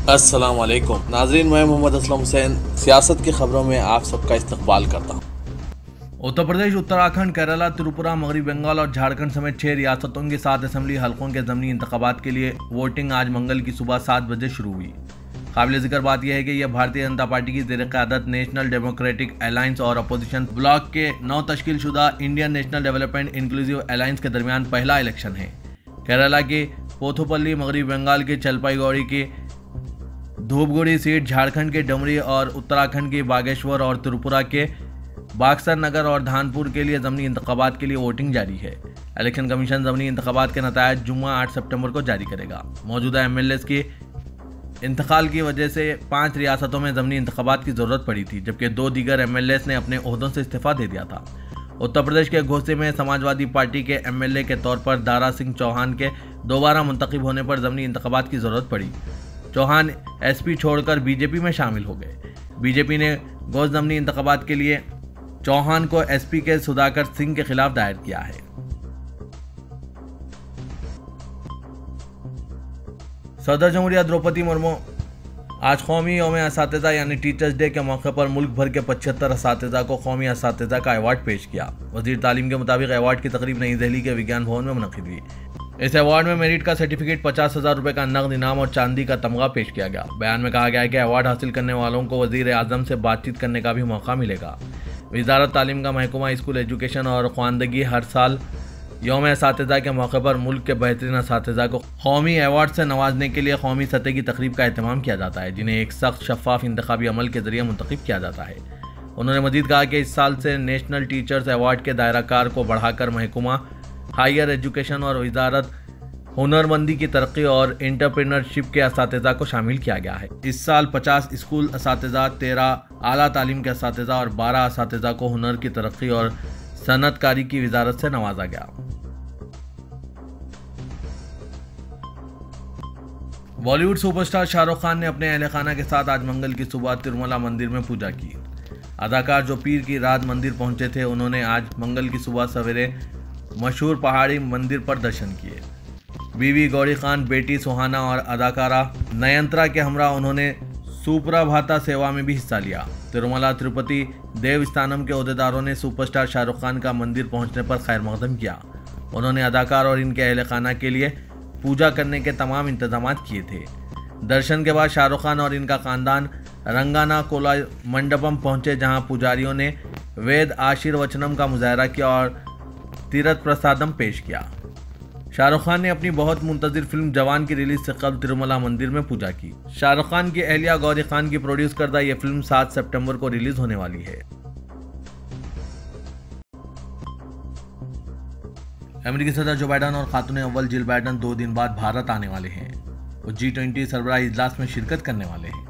अस्सलाम वालेकुम नाजरीन, मैं मोहम्मद असलम हुसैन सियासत की खबरों में आप सबका इस्तकबाल करता हूँ। उत्तर प्रदेश, उत्तराखंड, केरला, त्रिपुरा, मगरबी बंगाल और झारखंड समेत 6 रियासतों के 7 असेंबली हलकों के ज़मीनी इंतखाबात के लिए वोटिंग आज मंगल की सुबह 7 बजे शुरू हुई। काबिल जिक्र बात यह है कि यह भारतीय जनता पार्टी की ज़ेर क़यादत नेशनल डेमोक्रेटिक अलायंस और अपोजिशन ब्लॉक के नौ तश्कील शुदा Indian national Development Inclusive alliance के दरमियान पहला इलेक्शन है। केरला के पोथुपल्ली, मगरबी बंगाल के चलपाईगुड़ी की धूपगुड़ी सीट, झारखंड के डमरी और उत्तराखंड के बागेश्वर और त्रिपुरा के बाक्सर नगर और धानपुर के लिए ज़मीनी इंतखाबात के लिए वोटिंग जारी है। इलेक्शन कमीशन ज़मीनी इंतखाबात के नतायज जुम्मा 8 सितंबर को जारी करेगा। मौजूदा एमएलएस की इंतकाल की वजह से 5 रियासतों में ज़मीनी इंतखाबात की ज़रूरत पड़ी थी, जबकि 2 दीगर एमएलएस ने अपने ओहदों से इस्तीफा दे दिया था। उत्तर प्रदेश के घोसी में समाजवादी पार्टी के एमएलए के तौर पर दारा सिंह चौहान के दोबारा मुंतखब होने पर ज़मीनी इंतखाबात की ज़रूरत पड़ी। चौहान एसपी छोड़कर बीजेपी में शामिल हो गए। बीजेपी ने घोष ज़मीनी इंतखाबात के लिए चौहान को एसपी के सुधाकर सिंह के खिलाफ दायर किया है। सदर जमहूरिया द्रौपदी मुर्मू आज कौमी यौम असातिज़ा यानी टीचर्स डे के मौके पर मुल्क भर के 75 असातिज़ा को कौमी असातिज़ा का अवार्ड पेश किया। वज़ीर तालीम के मुताबिक अवार्ड की तकरीब नई दिल्ली के विज्ञान भवन में मुनक़िद हुई। इस अवार्ड में मेरिट का सर्टिफिकेट, 50,000 रुपये का नकद इनाम और चांदी का तमगा पेश किया गया। बयान में कहा गया है कि अवार्ड हासिल करने वालों को वज़ीर आज़म से बातचीत करने का भी मौका मिलेगा। वज़ारत तालीम का महकमा स्कूल एजुकेशन और ख़वानदगी हर साल यौम असातिज़ा के मौके पर मुल्क के बेहतरीन असातिज़ा को कौमी अवार्ड से नवाजने के लिए कौमी सतह की तकरीब का एहतमाम किया जाता है, जिन्हें एक सख्त शफ़ाफ इंतखाबी अमल के जरिए मुंतखब किया जाता है। उन्होंने मज़ीद कहा कि इस साल से नेशनल टीचर्स अवार्ड के दायराकार को बढ़ाकर महकमा हायर एजुकेशन और वज़ारत हुनरमंदी की तरक्की और एंटरप्रेन्योरशिप के असातिज़ा को शामिल किया गया है। इस साल 50 स्कूल असातिज़ा, 13 आला तालीम के असातिज़ा और 12 असातिज़ा को हुनर की तरक्की और सनअतकारी की वजारत से नवाजा गया। बॉलीवुड सुपरस्टार शाहरुख खान ने अपने अहले खाना के साथ आज मंगल की सुबह तिरुमला मंदिर में पूजा की। अदाकार जो पीर की रात मंदिर पहुंचे थे, उन्होंने आज मंगल की सुबह सवेरे मशहूर पहाड़ी मंदिर पर दर्शन किए। बीवी गौरी खान, बेटी सुहाना और अदाकारा नयनतारा के हमरा उन्होंने सुप्रभाता सेवा में भी हिस्सा लिया। तिरुमला तिरुपति देवस्थानम के अहदेदारों ने सुपरस्टार शाहरुख खान का मंदिर पहुंचने पर खैर मकदम किया। उन्होंने अदाकार और इनके अहले खाना के लिए पूजा करने के तमाम इंतजाम किए थे। दर्शन के बाद शाहरुख खान और इनका खानदान रंगाना कोला मंडपम पहुंचे, जहां पुजारियों ने वेद आशीर्वचनम का मुजाहरा किया और तीर्थ प्रसादम पेश किया। शाहरुख खान ने अपनी बहुत मुंतज़िर फिल्म जवान की रिलीज से कबल तिरुमला मंदिर में पूजा की। शाहरुख खान की अहलिया गौरी खान की प्रोड्यूस करदा यह फिल्म 7 सितंबर को रिलीज होने वाली है। अमेरिकी सदर जो बाइडन और खातून अव्वल जिल बाइडन 2 दिन बाद भारत आने वाले हैं। वो G20 सरबराही इजलास में शिरकत करने वाले हैं।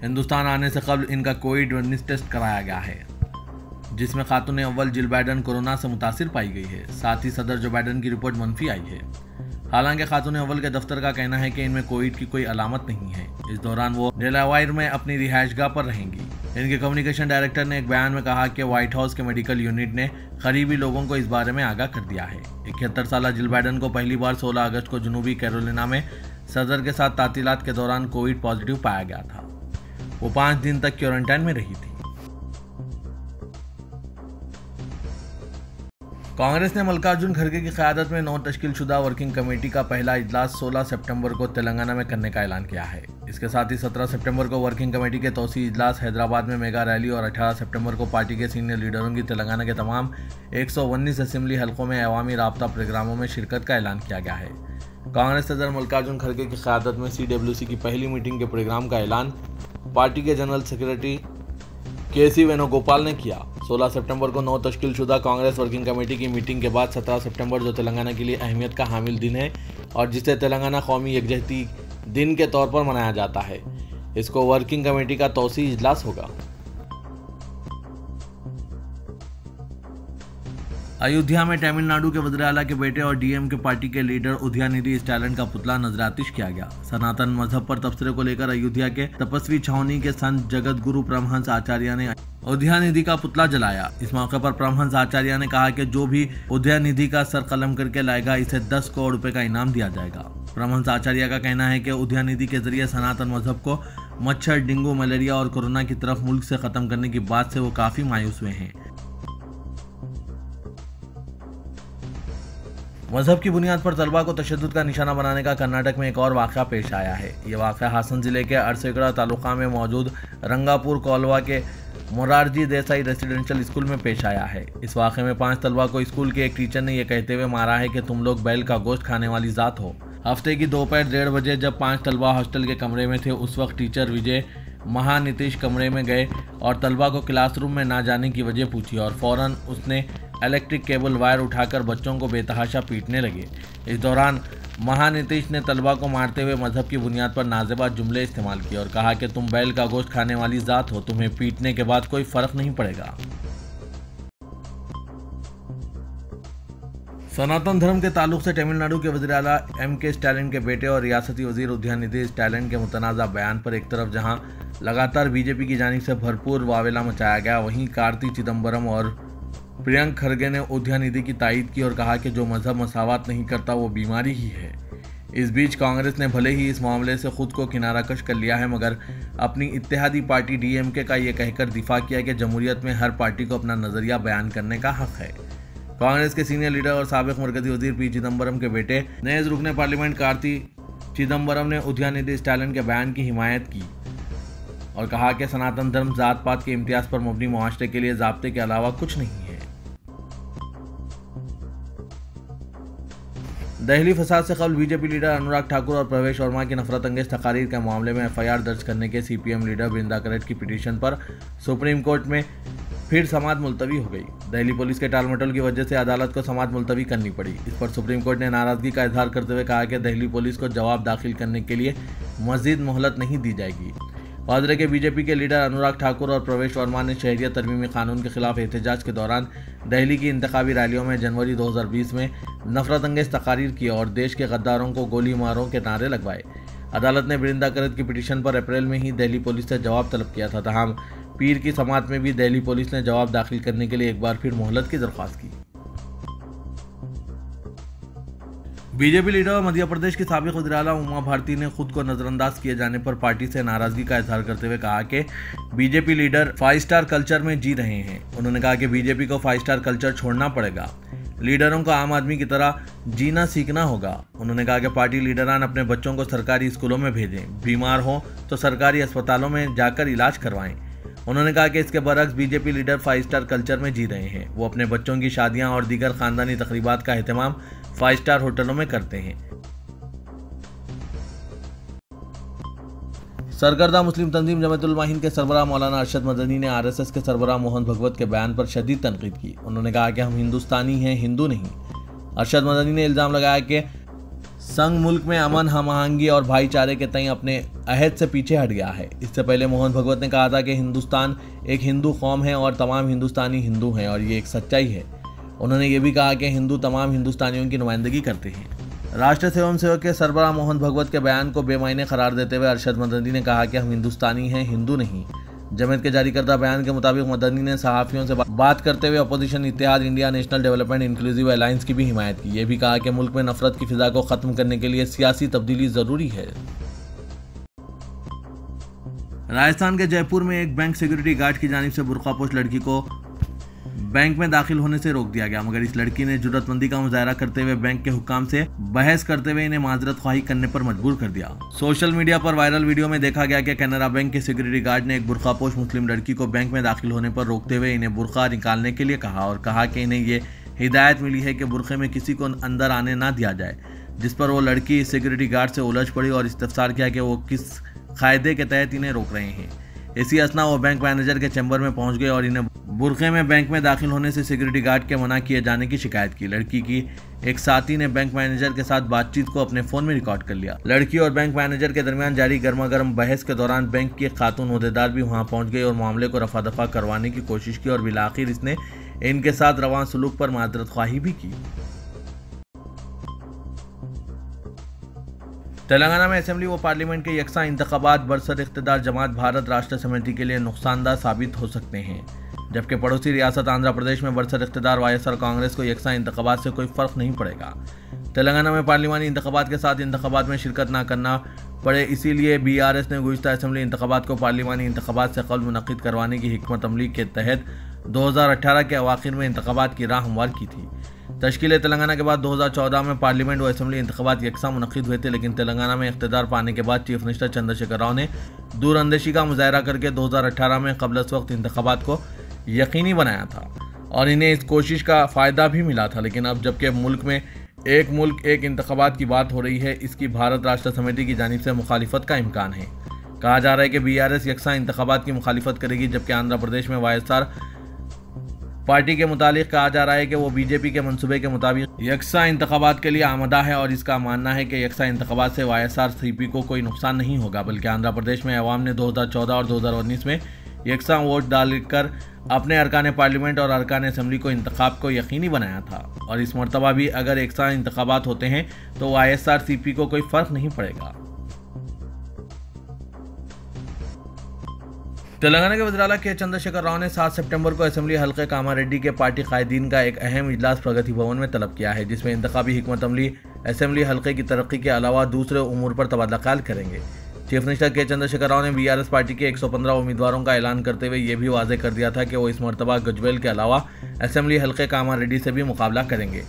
हिंदुस्तान आने से कबल इनका कोविड-19 टेस्ट कराया गया है, जिसमें खातून अव्वल जिल बाइडन कोरोना से मुतासिर पाई गई है। साथ ही सदर जो बाइडन की रिपोर्ट मनफी आई है। हालांकि खातून अव्वल के दफ्तर का कहना है कि इनमें कोविड की कोई अलामत नहीं है। इस दौरान वो डेलावायर में अपनी रिहायशगाह पर रहेंगी। इनके कम्युनिकेशन डायरेक्टर ने एक बयान में कहा कि व्हाइट हाउस के मेडिकल यूनिट ने करीबी लोगों को इस बारे में आगाह कर दिया है। 71 साल जिल बाइडन को पहली बार 16 अगस्त को जनूबी कैरोलिना में सदर के साथ तातीलात के दौरान कोविड पॉजिटिव पाया गया था। वो 5 दिन तक क्वारंटाइन में रही थी। कांग्रेस ने मल्लिकार्जुन खड़गे की क़यादत में 9 तश्कील शुदा वर्किंग कमेटी का पहला इजलास 16 सितंबर को तेलंगाना में करने का ऐलान किया है। इसके साथ ही 17 सितंबर को वर्किंग कमेटी के तौसी इजलास, हैदराबाद में मेगा रैली और 18 सितंबर को पार्टी के सीनियर लीडरों की तेलंगाना के तमाम 119 असेंबली हलकों में अवामी राब्ता प्रोग्रामों में शिरकत का ऐलान किया गया है। कांग्रेस सदर मल्लिकार्जुन खड़गे की क़यादत में CWC की पहली मीटिंग के प्रोग्राम का ऐलान पार्टी के जनरल सेक्रेटरी KC वेणुगोपाल ने किया। 16 सितंबर को 9 तश्कील शुदा कांग्रेस वर्किंग कमेटी की मीटिंग के बाद 17 सितंबर जो तेलंगाना के लिए अहमियत का हामिल दिन है और जिसे तेलंगाना कौमी यकजहती दिन के तौर पर मनाया जाता है, इसको वर्किंग कमेटी का तौसी इजलास होगा। अयोध्या में तमिलनाडु के वज़ीर आला के बेटे और DMK पार्टी के लीडर उदयनिधि स्टालिन का पुतला नजरातिश किया गया। सनातन मजहब पर तबसरे को लेकर अयोध्या के तपस्वी छावनी के संत जगत गुरु परमहंस आचार्य ने उदयनिधि का पुतला जलाया। इस मौके पर परमहंस आचार्य ने कहा कि जो भी उदयनिधि का सर कलम करके लाएगा, इसे 10 करोड़ रुपए का इनाम दिया जाएगा। परमहंस आचार्य का कहना है कि उद्यानिधि के जरिए सनातन मजहब को मच्छर, डेंगू, मलेरिया और कोरोना की तरफ मुल्क से खत्म करने की बात से वो काफी मायूस हुए हैं। मजहब की बुनियाद पर तलबा को तशद्दुद का निशाना बनाने का कर्नाटक में एक और वाक़या पेश आया है। ये वाक़या हासन जिले के अरसेगड़ा तालुका में मौजूद रंगापुर कौलवा के मोरारजी देसाई रेसिडेंशियल स्कूल में पेश आया है। इस वाक़े में 5 तलबा को स्कूल के एक टीचर ने यह कहते हुए मारा है कि तुम लोग बैल का गोश्त खाने वाली ज़ात हो। हफ्ते की दोपहर 1:30 बजे जब 5 तलबा हॉस्टल के कमरे में थे, उस वक्त टीचर विजय महानितीश कमरे में गए और तलबा को क्लासरूम में ना जाने की वजह पूछी और फ़ौरन उसने इलेक्ट्रिक केबल वायर उठाकर बच्चों को बेतहाशा पीटने लगे। इस दौरान महानितीश ने तलबा को मारते हुए मजहब की बुनियाद पर नाज़ेबा जुमले इस्तेमाल किए और कहा कि तुम बैल का गोश्त खाने वाली ज़ात हो, तुम्हें पीटने के बाद कोई फ़र्क नहीं पड़ेगा। सनातन धर्म के ताल्लुक से तमिलनाडु के वज़ीर आला M.K. स्टालिन के बेटे और रियासती वजीर उद्यानिधि स्टालिन के मुतनाज़ा बयान पर एक तरफ जहां लगातार बीजेपी की जानिब से भरपूर वावेला मचाया गया, वहीं कार्ति चिदम्बरम और प्रियंक खरगे ने उद्यानिधि की तायीद की और कहा कि जो मजहब मसावत नहीं करता वो बीमारी ही है। इस बीच कांग्रेस ने भले ही इस मामले से खुद को किनारा कश कर लिया है, मगर अपनी इत्तेहादी पार्टी DMK का ये कहकर दिफा किया कि जमहूरियत में हर पार्टी को अपना नज़रिया बयान करने का हक है। कांग्रेस के सीनियर लीडर और साबिक मरकजी वजीर P. चिदम्बरम के बेटे नए रुकने पार्लियामेंट कार्ति चिदम्बरम ने उद्यानिधि स्टालिन के बयान की हिमायत की और कहा कि सनातन धर्म जात पात के इम्तियाज पर मबनी मुआशरे के लिए ज़ाब्ते के अलावा कुछ नहीं है। दहली फसाद से कबल बीजेपी लीडर अनुराग ठाकुर और प्रवेश वर्मा की नफरत अंगेज तकारीर के मामले में FIR दर्ज करने के CPM लीडर वृंदा करेट की पिटीशन पर सुप्रीम कोर्ट में फिर समाअत मुलतवी हो गई। दिल्ली पुलिस के टालमटोल की वजह से अदालत को समाअत मुलतवी करनी पड़ी। इस पर सुप्रीम कोर्ट ने नाराजगी का इजहार करते हुए कहा कि दिल्ली पुलिस को जवाब दाखिल करने के लिए मजीद मोहलत नहीं दी जाएगी। वाजरे के बीजेपी के लीडर अनुराग ठाकुर और प्रवेश वर्मा ने शहरियत तरमीमी कानून के खिलाफ एहतजाज के दौरान दिल्ली की इंतखाबी रैलियों में जनवरी 2020 में नफरत अंगेज तकारीर की और देश के गद्दारों को गोली मारो के नारे लगवाए। अदालत ने वृंदा करेट की पिटीशन पर अप्रैल में ही दिल्ली पुलिस से जवाब तलब किया था। तमाम पीर की समाअत में भी दिल्ली पुलिस ने जवाब दाखिल करने के लिए एक बार फिर मोहलत की दरख्वास्त की। बीजेपी लीडर और मध्य प्रदेश की साबिक वज़ीर आला उमा भारती ने खुद को नजरअंदाज किए जाने पर पार्टी से नाराजगी का इजहार करते हुए कहा कि बीजेपी लीडर 5 स्टार कल्चर में जी रहे हैं। उन्होंने कहा कि बीजेपी को 5 स्टार कल्चर छोड़ना पड़ेगा, लीडरों को आम आदमी की तरह जीना सीखना होगा। उन्होंने कहा कि पार्टी लीडरान अपने बच्चों को सरकारी स्कूलों में भेजें, बीमार हो तो सरकारी अस्पतालों में जाकर इलाज करवाएं। उन्होंने कहा कि इसके बरक्स बीजेपी लीडर 5 स्टार कल्चर में जी रहे हैं। वो अपने बच्चों की शादियां और दीगर खानदानी तकरीबात का एहतमाम 5 स्टार होटलों में करते हैं। सरगर्दा मुस्लिम तंजीम जमात उल हिंद के सरबराह मौलाना अरशद मदनी ने RSS के सरबराह मोहन भगवत के बयान पर शदीद तनकीद की। उन्होंने कहा कि हम हिंदुस्तानी हैं, हिंदू नहीं। अरशद मदनी ने इल्ज़ाम लगाया कि संघ मुल्क में अमन, हम आहंगी और भाईचारे के तय अपने अहद से पीछे हट गया है। इससे पहले मोहन भगवत ने कहा था कि हिंदुस्तान एक हिंदू कौम है और तमाम हिंदुस्तानी हिंदू हैं और ये एक सच्चाई है। उन्होंने ये भी कहा कि हिंदू तमाम हिंदुस्तानियों की नुमाइंदगी करते हैं। राष्ट्र सेवम सेवक के सरबराह मोहन भगवत के बयान को बेमायने करार देते हुए अरशद मदनी ने कहा कि हम हिंदुस्तानी हैं, हिंदू नहीं। जमात के जारी करदा बयान के मुताबिक मदनी ने सहाफ़ियों से बात करते हुए अपोजिशन इत्तेहाद India National Development Inclusive Alliance की भी हिमायत की। ये भी कहा कि मुल्क में नफरत की फिजा को ख़त्म करने के लिए सियासी तब्दीली ज़रूरी है। राजस्थान के जयपुर में एक बैंक सिक्योरिटी गार्ड की जानिब से बुर्कापोश लड़की को बैंक में दाखिल होने से रोक दिया गया, मगर इस लड़की ने जुर्रतमंदी का मुजाहरा करते हुए बैंक के हुक्काम से बहस करते हुए इन्हें माजरत ख्वाही करने पर मजबूर कर दिया। सोशल मीडिया पर वायरल वीडियो में देखा गया कि कैनरा बैंक के सिक्योरिटी गार्ड ने एक बुर्कापोश मुस्लिम लड़की को बैंक में दाखिल होने पर रोकते हुए इन्हें बुर्का निकालने के लिए कहा और कहा कि इन्हें ये हिदायत मिली है कि बुर्के में किसी को अंदर आने ना दिया जाए, जिस पर वो लड़की सिक्योरिटी गार्ड से उलझ पड़ी और इस्तफसार किया कि वो किस कायदे के तहत इन्हें रोक रहे हैं। इसी असना वो बैंक मैनेजर के चैम्बर में पहुंच गए और इन्हें बुर्के में बैंक में दाखिल होने से सिक्योरिटी गार्ड के मना किए जाने की शिकायत की। लड़की की एक साथी ने बैंक मैनेजर के साथ बातचीत को अपने फोन में रिकॉर्ड कर लिया। लड़की और बैंक मैनेजर के दरमियान जारी गर्मा-गर्म बहस के दौरान बैंक की एक खातून ओहदेदार भी वहां पहुंच गई और मामले को रफा दफा करवाने की कोशिश की और बिलाखिर इसने इनके साथ रवां सलूक पर माजरत ख्वाही भी की। तेलंगाना में असेंबली व पार्लियामेंट के यकसा इंतखाबात बरसर इख्तिदार जमात भारत राष्ट्र समिति के लिए नुकसानदा साबित हो सकते हैं, जबकि पड़ोसी रियासत आंध्र प्रदेश में बरसर इख्तिदार YSR कांग्रेस को यकसा इंतखाबात से कोई फर्क नहीं पड़ेगा। तेलंगाना में पार्लिमानी इंतखाबात के साथ इंतखाबात में शिरकत न करना पड़े, इसीलिए BRS ने गुज़िश्ता असम्बली इंतखाबात को पार्लिमानी इंतखाबात से कबल मुनक़िद करवाने की हिकमत अमली के तहत 2018 के अवाखिर में इंतखाबात की राह हमवार की थी। तश्कील तेलंगाना के बाद 2014 में पार्लियामेंट व असम्बली इंतखाबात यकसा मुनक़िद हुए थे, लेकिन तेलंगाना में इक़्तिदार पाने के बाद चीफ मिनिस्टर चंद्रशेखर राव ने दूरअंदेशी का मुज़ाहरा करके 2018 में क़ब्ल अस वक्त इंतखाबात को यकीनी बनाया था और इन्हें इस कोशिश का फ़ायदा भी मिला था। लेकिन अब जबकि मुल्क में एक मुल्क एक इंतखाबात की बात हो रही है, इसकी भारत राष्ट्र समिति की जानिब से मुखालिफत का इम्कान है। कहा जा रहा है कि BRS यकसा इंतखाबात की मुखालिफत करेगी, जबकि आंध्र प्रदेश में YSR पार्टी के मुतालिक कहा जा रहा है कि वो BJP के मंसूबे के मुताबिक यकसा इंतखाबात के लिए आमदा है और इसका मानना है कि यकसा इंतखाबात से YSRCP को कोई नुकसान नहीं होगा, बल्कि आंध्र प्रदेश में अवाम ने 2014 और 2019 में यकसा वोट डालकर अपने अरकान पार्लियामेंट और अरकान असम्बली को इंतखाब को यकीनी बनाया था और इस मरतबा भी अगर यकसा इंतखाबात होते हैं तो YSRCP को कोई फ़र्क नहीं पड़ेगा। तेलंगाना के वज़ीर आला के चंद्रशेखर राव ने 7 सितंबर को असम्बली हल्के कामारेड्डी के पार्टी कायदीन का एक अहम इजलास प्रगति भवन में तलब किया है, जिसमें इंतखाबी हिकमत अमली असम्बली हल्के की तरक्की के अलावा दूसरे उमूर पर तबादला ख्याल करेंगे। चीफ मिनिस्टर के चंद्रशेखर राव ने BRS पार्टी के 115 उम्मीदवारों का ऐलान करते हुए यह भी वाज़ेह कर दिया था कि वो इस मरतबा गजवेल के अलावा असम्बली हल्के कामारेड्डी से भी मुकाबला करेंगे।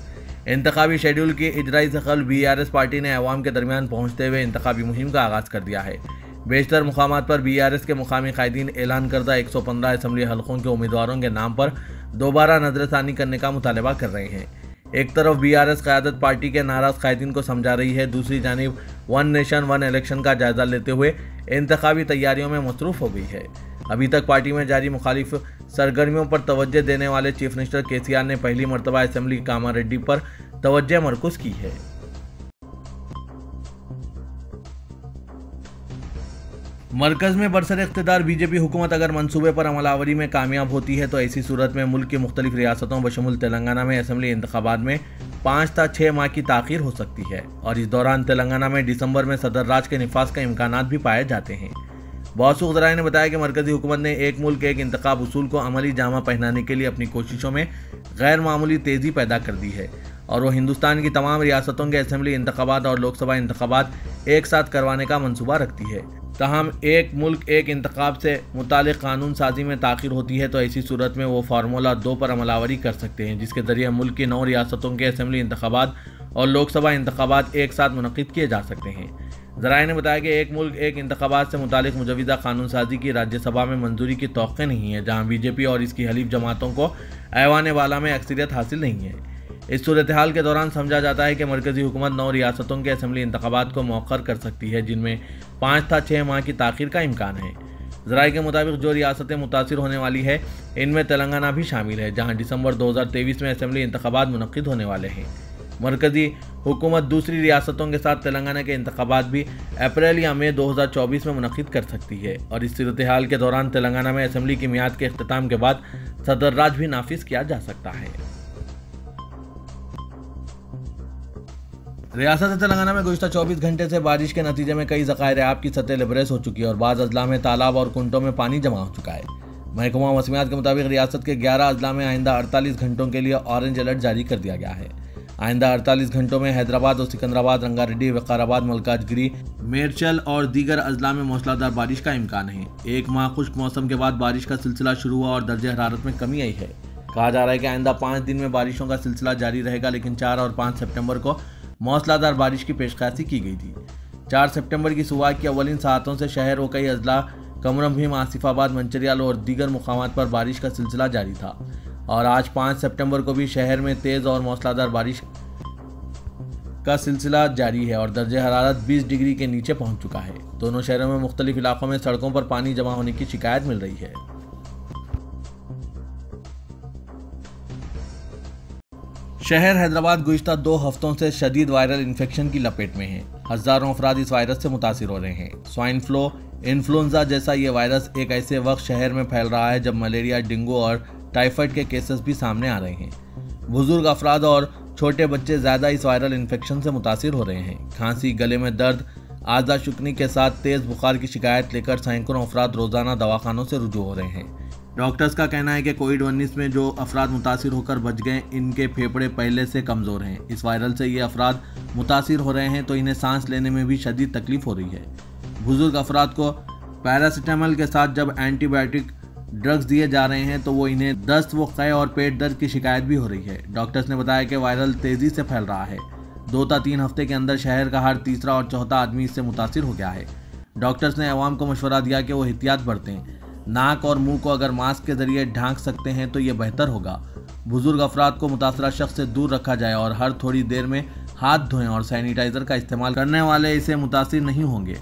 इंतखाबी शेड्यूल की इजराई से कबल BRS पार्टी ने अवाम के दरमियान पहुँचते हुए इंतखाबी मुहिम का आगाज़ कर दिया है। बेशतर मुकामात पर BRS के मुकामी कायदीन ऐलान करदा 115 असम्बली हल्कों के उम्मीदवारों के नाम पर दोबारा नजरसानी करने का मुतालबा कर रहे हैं। एक तरफ BRS क़यादत पार्टी के नाराज़ कायदीन को समझा रही है, दूसरी जानिब वन नेशन वन इलेक्शन का जायज़ा लेते हुए इंतखाबी तैयारियों में मसरूफ़ हो गई है। अभी तक पार्टी में जारी मुखालिफ सरगर्मियों पर तवज्जो देने वाले चीफ मिनिस्टर KCR ने पहली मरतबा असम्बली कामारेड्डी पर तवज्जो मरकूज़ की है। मरकज़ में बरसर इक़्तिदार BJP हुकूमत अगर मंसूबे पर अमलावरी में कामयाब होती है तो ऐसी सूरत में मुल्क की मुख्तलिफ रियासतों बशमुल तेलंगाना में असम्बली इंतखाबात में 5 से 6 माह की ताख़ीर हो सकती है और इस दौरान तेलंगाना में दिसंबर में सदर राज के निफाज का इम्कानात भी पाए जाते हैं। बौसूख ज़राए ने बताया कि मरकज़ी हुकूमत ने एक मुल्क एक इंतखाब उसूल को अमली जामा पहनाने के लिए अपनी कोशिशों में गैर मामूली तेज़ी पैदा कर दी है और वो हिंदुस्तान की तमाम रियासतों के असम्बली इंतखाबात और लोकसभा इंतखाबात एक साथ करवाने का मनसूबा रखती है। तहम एक मुल्क एक इंतखाब से मुतालिक कानून साजी में ताख़ीर होती है तो ऐसी सूरत में वो फार्मूला 2 पर अमलावरी कर सकते हैं, जिसके ज़रिए मुल्क की 9 रियासतों के असम्बली इंतखाबात और लोकसभा इंतखाबात एक साथ मुनक़िद किए जा सकते हैं। ज़राए ने बताया कि एक मुल्क एक इंतखाबात से मुतालिक मुजविदा कानून साजी की राज्यसभा में मंजूरी की तौक़्क़े नहीं है, जहाँ BJP और इसकी हलीफ जमातों को ऐवान वाला में अक्सरियत हासिल नहीं है। इस सूरत हाल के दौरान समझा जाता है कि मरकज़ी हुकूमत 9 रियासतों के असम्बली इंतखाबात को मौखर कर सकती है, जिनमें 5 से 6 माह की ताख़ीर का इम्कान है। ज़राए के मुताबिक जो रियासतें मुतासिर होने वाली है इनमें तेलंगाना भी शामिल है, जहां दिसंबर 2023 में असम्बली इंतखाबात मुनक़िद होने वाले हैं। मरकज़ी हुकूमत दूसरी रियासतों के साथ तेलंगाना के इंतखाबात भी अप्रैल या मई 2024 में मुनक़िद कर सकती है और इस सूरत हाल के दौरान तेलंगाना में असम्बली की मियाद के इख्तिताम के बाद सदर राज भी नाफिज किया जा सकता है। रियासत तेलंगाना में गुज़िश्ता 24 घंटे से बारिश के नतीजे में कई ज़ख़ायर आब की सतह लबरेज हो चुकी है और बाज़ अजला में तालाब और कुंटों में पानी जमा हो चुका है। महकमा मौसमियात के मुताबिक रियासत के 11 अजला में आइंदा 48 घंटों के लिए ऑरेंज अलर्ट जारी कर दिया गया है। आइंदा 48 घंटों में हैदराबाद और सिकंदराबाद, रंगारेड्डी, विकाराबाद, मलकाजगिरी, मेरचल और दीगर अजला में मौसलाधार बारिश का इम्कान है। एक माह खुश्क मौसम के बाद बारिश का सिलसिला शुरू हुआ और दर्जे हरारत में कमी आई है। कहा जा रहा है कि आइंदा 5 दिन में बारिशों का सिलसिला जारी रहेगा, लेकिन 4 और 5 सितंबर को मौसलाधार बारिश की पेशकशी की गई थी। 4 सितंबर की सुबह की अवलिन सातों से शहर व कई अजला कमरम भीम, आसिफाबाद, मंचरियाल और दीगर मुकामात पर बारिश का सिलसिला जारी था और आज 5 सितंबर को भी शहर में तेज़ और मौसलाधार बारिश का सिलसिला जारी है और दर्जे हरारत 20 डिग्री के नीचे पहुंच चुका है। दोनों शहरों में मुख्तलिफ इलाकों में सड़कों पर पानी जमा होने की शिकायत मिल रही है। शहर हैदराबाद गुज़िश्ता 2 हफ्तों से शदीद वायरल इन्फेक्शन की लपेट में है। हज़ारों अफराद इस वायरस से मुतासिर हो रहे हैं। स्वाइन फ्लू, इन्फ्लुएंजा जैसा ये वायरस एक ऐसे वक्त शहर में फैल रहा है जब मलेरिया, डेंगू और टाइफाइड के केसेस भी सामने आ रहे हैं। बुजुर्ग अफराद और छोटे बच्चे ज़्यादा इस वायरल इन्फेक्शन से मुतासिर हो रहे हैं। खांसी, गले में दर्द, आज़ा शुकनी के साथ तेज़ बुखार की शिकायत लेकर सैकड़ों अफराद रोज़ाना दवाखानों से रुजू हो रहे हैं। डॉक्टर्स का कहना है कि कोविड-19 में जो अफराद मुतासिर होकर बच गए, इनके फेफड़े पहले से कमज़ोर हैं। इस वायरल से ये अफराद मुतासिर हो रहे हैं तो इन्हें सांस लेने में भी शदीद तकलीफ हो रही है। बुजुर्ग अफराद को पैरासीटामोल के साथ जब एंटीबायोटिक ड्रग्स दिए जा रहे हैं तो वो इन्हें दस्त व क़े और पेट दर्द की शिकायत भी हो रही है। डॉक्टर्स ने बताया कि वायरल तेज़ी से फैल रहा है। 2 या 3 हफ्ते के अंदर शहर का हर तीसरा और चौथा आदमी इससे मुतासिर हो गया है। डॉक्टर्स ने अवाम को मशवरा दिया कि वो एहतियात बरतें। नाक और मुंह को अगर मास्क के जरिए ढांक सकते हैं तो ये बेहतर होगा। बुजुर्ग अफराद को मुतासरा शख्स से दूर रखा जाए और हर थोड़ी देर में हाथ धोएं और सैनिटाइजर का इस्तेमाल करने वाले इसे मुतासिर नहीं होंगे।